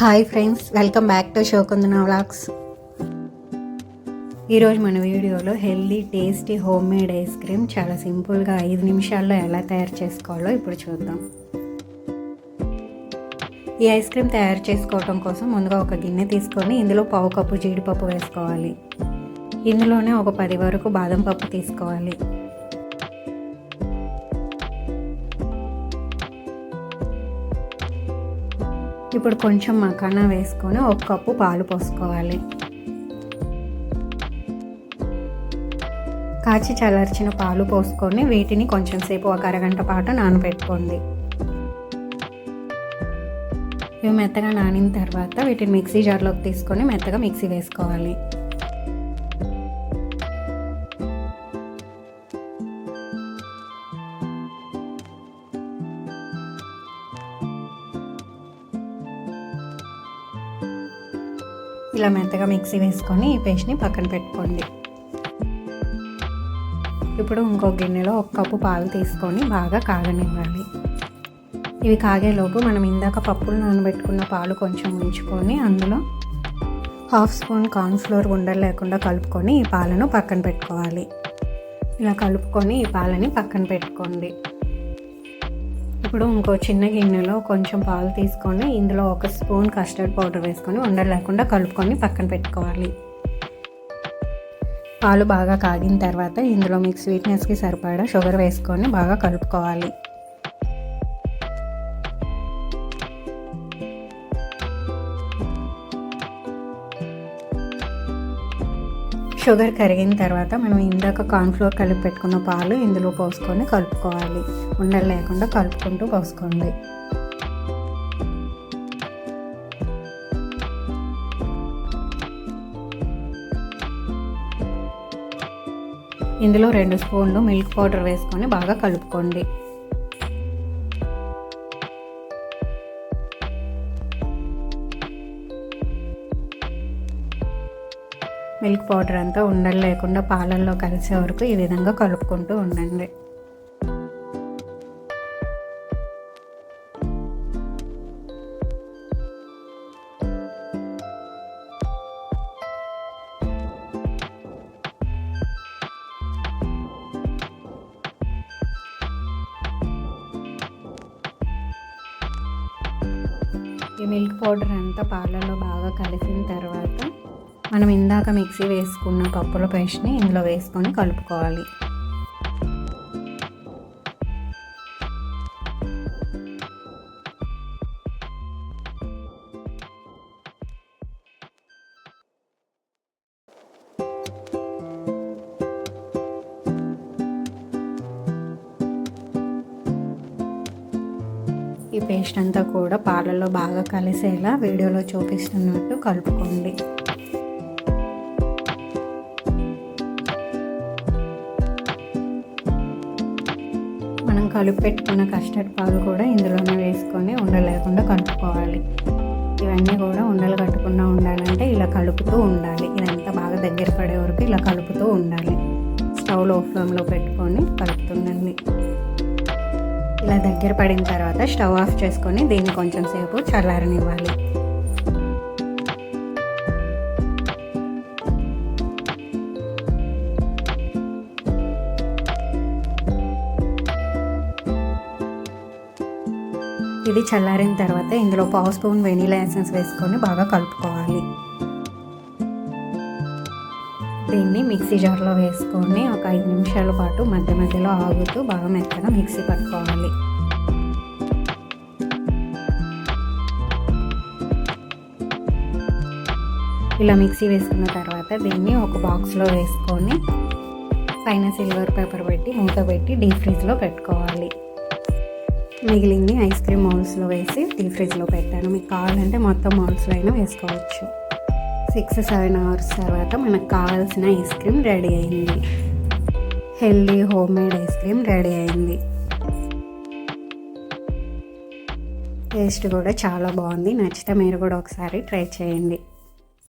Hi friends, welcome back to శోకుందన vlogs. ఈరోజు మన వీడియోలో healthy tasty home made ice cream చాలా సింపుల్గా 5 నిమిషాల్లో ఎలా తయారు చేసుకోవాలో ఇప్పుడు చూద్దాం. ఈ ఐస్ క్రీమ్ తయారు చేసుకోవడం కోసం ముందుగా ఒక గిన్నె తీసుకొని ఇందులో 1/2 కప్పు జీడిపప్పు వేసుకోవాలి. ఇందులోనే ఒక 10 వరకు బాదం పప్పు తీసుకోవాలి. ఇప్పుడు కొంచెం మకానా వేసుకొని 1 కప్పు పాలు పోసుకోవాలి. కాచి చల్లార్చిన పాలు పోసుకొని వీటిని కొంచెం సేపు ఒక అరగంట పాటు నానబెట్టుకోండి. ఇవి మెత్తగా నానిన తర్వాత వీటిని మిక్సీ జార్లోకి తీసుకొని మెత్తగా మిక్సీ వేసుకోవాలి. ఇలా మెత్తగా మిక్సీ వేసుకొని ఈ పేస్ట్ని పక్కన పెట్టుకోండి. ఇప్పుడు ఇంకో గిన్నెలో 1 కప్పు పాలు తీసుకొని బాగా కాగనివ్వాలి. ఇవి కాగేలోపు మనం ఇందాక పప్పులు నానబెట్టుకున్న పాలు కొంచెం ఉంచుకొని అందులో 1/2 స్పూన్ కార్న్ఫ్లోర్ ఉండలు లేకుండా కలుపుకొని ఈ పాలను పక్కన పెట్టుకోవాలి. ఇలా కలుపుకొని ఈ పాలని పక్కన పెట్టుకోండి. ఇప్పుడు ఇంకో చిన్న గిన్నెలో కొంచెం పాలు తీసుకొని ఇందులో 1 స్పూన్ కస్టర్డ్ పౌడర్ వేసుకొని ఉండలు లేకుండా కలుపుకొని పక్కన పెట్టుకోవాలి. పాలు బాగా కాగిన తర్వాత ఇందులో మీకు స్వీట్నెస్కి సరిపడా షుగర్ వేసుకొని బాగా కలుపుకోవాలి. షుగర్ కరిగిన తర్వాత మనం ఇందాక కార్న్ఫ్లోర్ కలిపి పెట్టుకున్న పాలు ఇందులో పోసుకొని కలుపుకోవాలి. ఉండలు లేకుండా కలుపుకుంటూ పోసుకోండి. ఇందులో 2 స్పూన్లు మిల్క్ పౌడర్ వేసుకొని బాగా కలుపుకోండి. మిల్క్ పౌడర్ అంతా ఉండలు లేకుండా పాలల్లో కలిసే వరకు ఈ విధంగా కలుపుకుంటూ ఉండండి. ఈ మిల్క్ పౌడర్ అంతా పాలల్లో బాగా కలిసిన తర్వాత మనం ఇందాక మిక్సీ వేసుకున్న పప్పుల పేస్ట్ని ఇందులో వేసుకొని కలుపుకోవాలి. ఈ పేస్ట్ అంతా కూడా పాలల్లో బాగా కలిసేలా వీడియోలో చూపిస్తున్నట్టు కలుపుకోండి. మనం కలిపి పెట్టుకున్న కస్టర్డ్ పాలు కూడా ఇందులోనే వేసుకొని ఉండలేకుండా కలుపుకోవాలి. ఇవన్నీ కూడా ఉండలు కట్టకుండా ఉండాలంటే ఇలా కలుపుతూ ఉండాలి. ఇదంతా బాగా దగ్గర పడే వరకు ఇలా కలుపుతూ ఉండాలి. స్టవ్ లో ఫ్లేమ్లో పెట్టుకొని కలుపుతుండండి. ఇలా దగ్గర పడిన తర్వాత స్టవ్ ఆఫ్ చేసుకొని దీన్ని కొంచెం సేపు చల్లారనివ్వాలి. ఇది చల్లారిన తర్వాత ఇందులో 1/2 స్పూన్ వెనీలా ఎసెన్స్ వేసుకొని బాగా కలుపుకోవాలి. దీన్ని మిక్సీ జార్లో వేసుకొని ఒక 5 నిమిషాల పాటు మధ్య మధ్యలో ఆగుతూ బాగా మెత్తగా మిక్సీ పట్టుకోవాలి. ఇలా మిక్సీ వేసుకున్న తర్వాత దీన్ని ఒక బాక్స్లో వేసుకొని పైన సిల్వర్ పేపర్ పెట్టి మూత పెట్టి డీప్ ఫ్రిడ్జ్లో పెట్టుకోవాలి. మిగిలింది ఐస్ క్రీమ్ మౌల్స్లో వేసి డీప్ ఫ్రిడ్జ్లో పెట్టాను. మీకు కావాలంటే మొత్తం మౌల్స్లో అయినా వేసుకోవచ్చు. 6-7 అవర్స్ తర్వాత మనకు కావాల్సిన ఐస్ క్రీమ్ రెడీ అయింది. Healthy home made ice cream ready అయింది. టేస్ట్ కూడా చాలా బాగుంది. నచ్చితే మీరు కూడా ఒకసారి ట్రై చేయండి.